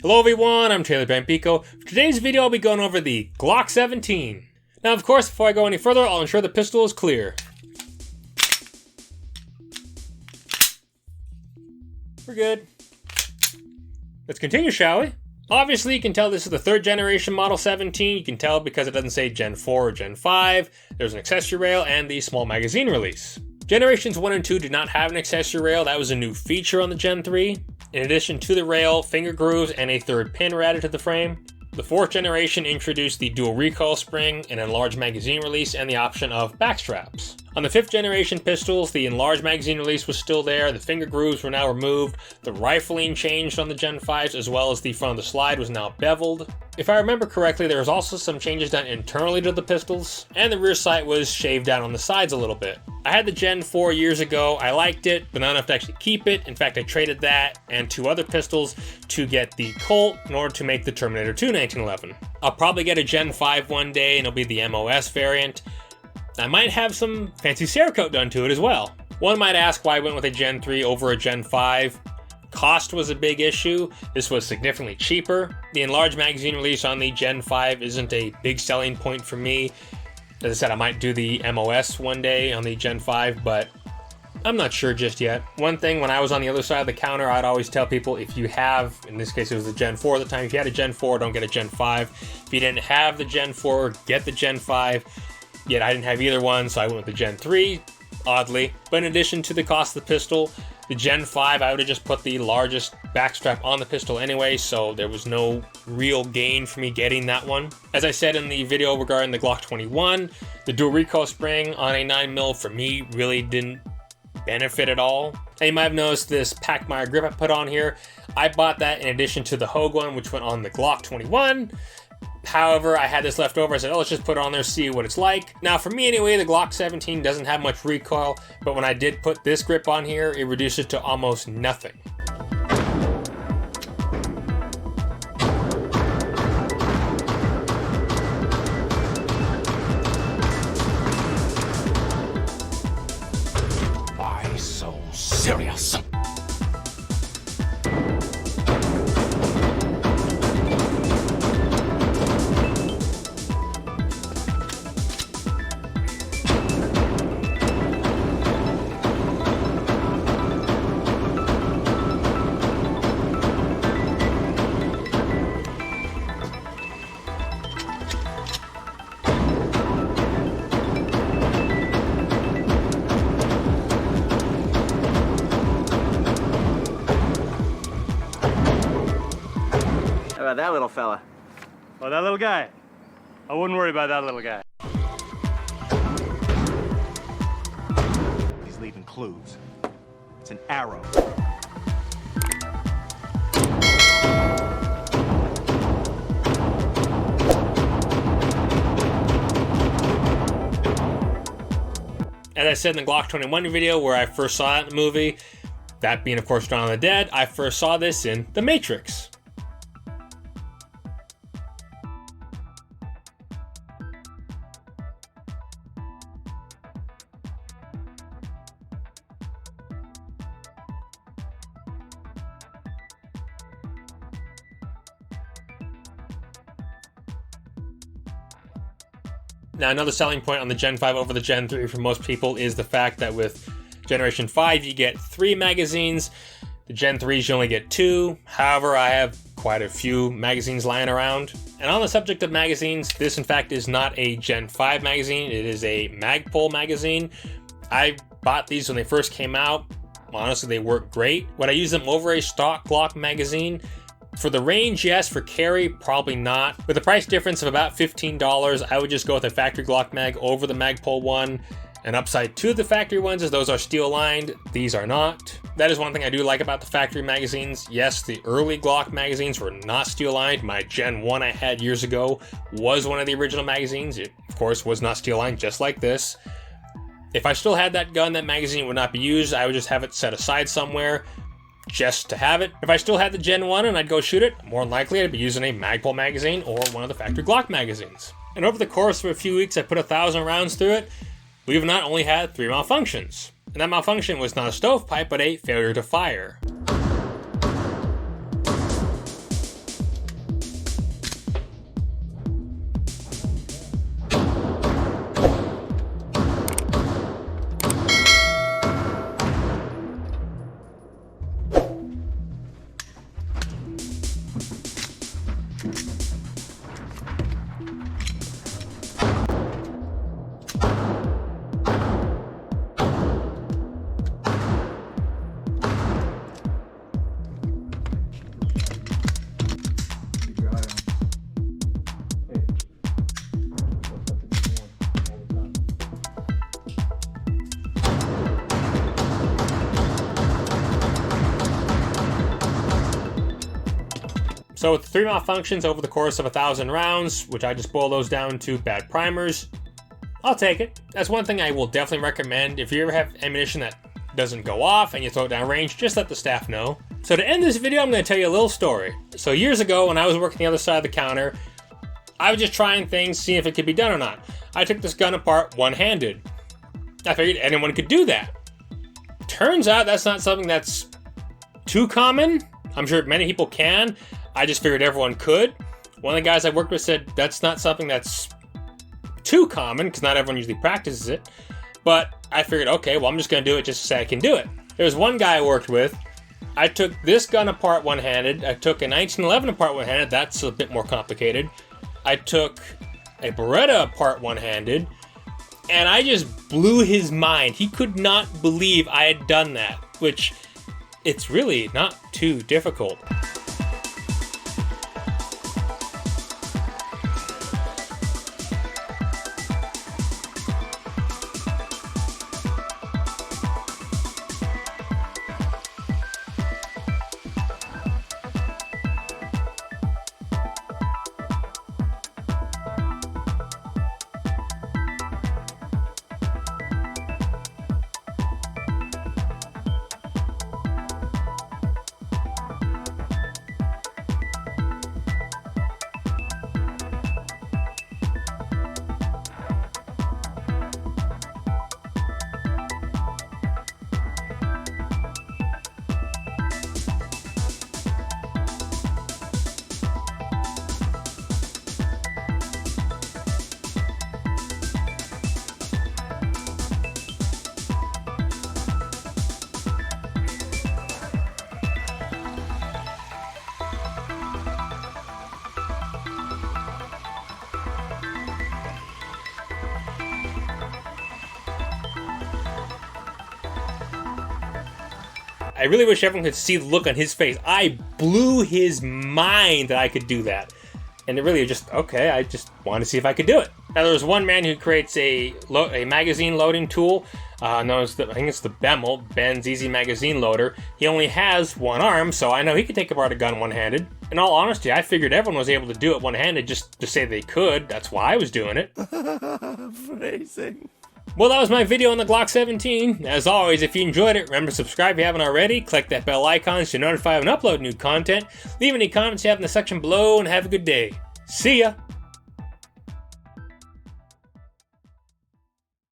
Hello everyone, I'm Taylor Bampico. For today's video, I'll be going over the Glock 17. Now, of course, before I go any further, I'll ensure the pistol is clear. We're good. Let's continue, shall we? Obviously, you can tell this is the 3rd generation Model 17. You can tell because it doesn't say Gen 4 or Gen 5. There's an accessory rail and the small magazine release. Generations 1 and 2 did not have an accessory rail. That was a new feature on the Gen 3. In addition to the rail, finger grooves and a 3rd pin were added to the frame. The 4th generation introduced the dual recoil spring, an enlarged magazine release, and the option of back straps. On the 5th generation pistols, the enlarged magazine release was still there, the finger grooves were now removed, the rifling changed on the Gen 5s, as well as the front of the slide was now beveled. If I remember correctly, there was also some changes done internally to the pistols, and the rear sight was shaved down on the sides a little bit. I had the Gen 4 years ago, I liked it, but not enough to actually keep it. In fact, I traded that and 2 other pistols to get the Colt in order to make the Terminator 2 1911. I'll probably get a Gen 5 one day, and it'll be the MOS variant. I might have some fancy Cerakote done to it as well. One might ask why I went with a Gen 3 over a Gen 5. Cost was a big issue. This was significantly cheaper. The enlarged magazine release on the Gen 5 isn't a big selling point for me. As I said, I might do the MOS one day on the Gen 5, but I'm not sure just yet. One thing, when I was on the other side of the counter, I'd always tell people, if you have, in this case it was the Gen 4 at the time, if you had a Gen 4, don't get a Gen 5. If you didn't have the Gen 4, get the Gen 5. Yet I didn't have either one, so I went with the Gen 3, oddly. But in addition to the cost of the pistol, the Gen 5, I would have just put the largest backstrap on the pistol anyway, so there was no real gain for me getting that one. As I said in the video regarding the Glock 21, the dual recoil spring on a 9mm for me really didn't benefit at all. Now you might have noticed this Pachmayr grip I put on here. I bought that in addition to the Hogue one, which went on the Glock 21. However, I had this left over. I said, oh, let's just put it on there, see what it's like. Now, for me anyway, the Glock 17 doesn't have much recoil, but when I did put this grip on here, it reduced it to almost nothing. Why so serious? How about that little fella? Oh, that little guy? I wouldn't worry about that little guy. He's leaving clues. It's an arrow. As I said in the Glock 21 video where I first saw it in the movie, that being of course Dawn of the Dead, I first saw this in The Matrix. Now, another selling point on the Gen 5 over the Gen 3 for most people is the fact that with Generation 5, you get 3 magazines. The Gen 3s, you only get 2. However, I have quite a few magazines lying around. And on the subject of magazines, this in fact is not a Gen 5 magazine. It is a Magpul magazine. I bought these when they first came out. Honestly, they work great. Would I use them over a stock Glock magazine? For the range, yes. For carry, probably not. With a price difference of about $15, I would just go with a factory Glock mag over the Magpul one. An upside to the factory ones is those are steel lined. These are not. That is one thing I do like about the factory magazines. Yes, the early Glock magazines were not steel lined. My Gen 1 I had years ago was one of the original magazines. It, of course, was not steel lined, just like this. If I still had that gun, that magazine would not be used. I would just have it set aside somewhere just to have it. If I still had the Gen 1 and I'd go shoot it, more than likely I'd be using a Magpul magazine or one of the factory Glock magazines. And over the course of a few weeks, I put 1,000 rounds through it. We've not only had 3 malfunctions. And that malfunction was not a stovepipe, but a failure to fire. So with 3 malfunctions over the course of 1,000 rounds, which I just boil those down to bad primers, I'll take it. That's one thing I will definitely recommend. If you ever have ammunition that doesn't go off and you throw it down range, just let the staff know. So to end this video, I'm going to tell you a little story. So years ago, when I was working the other side of the counter, I was just trying things, seeing if it could be done or not. I took this gun apart one-handed. I figured anyone could do that. Turns out that's not something that's too common. I'm sure many people can. I just figured everyone could. One of the guys I worked with said that's not something that's too common, because not everyone usually practices it. But I figured, okay, well, I'm just going to do it just to say I can do it. There was one guy I worked with. I took this gun apart one-handed. I took a 1911 apart one-handed. That's a bit more complicated. I took a Beretta apart one-handed. And I just blew his mind. He could not believe I had done that, which it's really not too difficult. I really wish everyone could see the look on his face. I blew his mind that I could do that. And it really just, okay, I just wanted to see if I could do it. Now, there was one man who creates a magazine loading tool, known as, I think it's the Bemel, Ben's Easy Magazine Loader. He only has one arm, so I know he could take apart a gun one-handed. In all honesty, I figured everyone was able to do it one-handed just to say they could. That's why I was doing it. Phrasing. Well, that was my video on the Glock 17. As always, if you enjoyed it, remember to subscribe if you haven't already. Click that bell icon so you're notified when I upload new content. Leave any comments you have in the section below, and have a good day. See ya!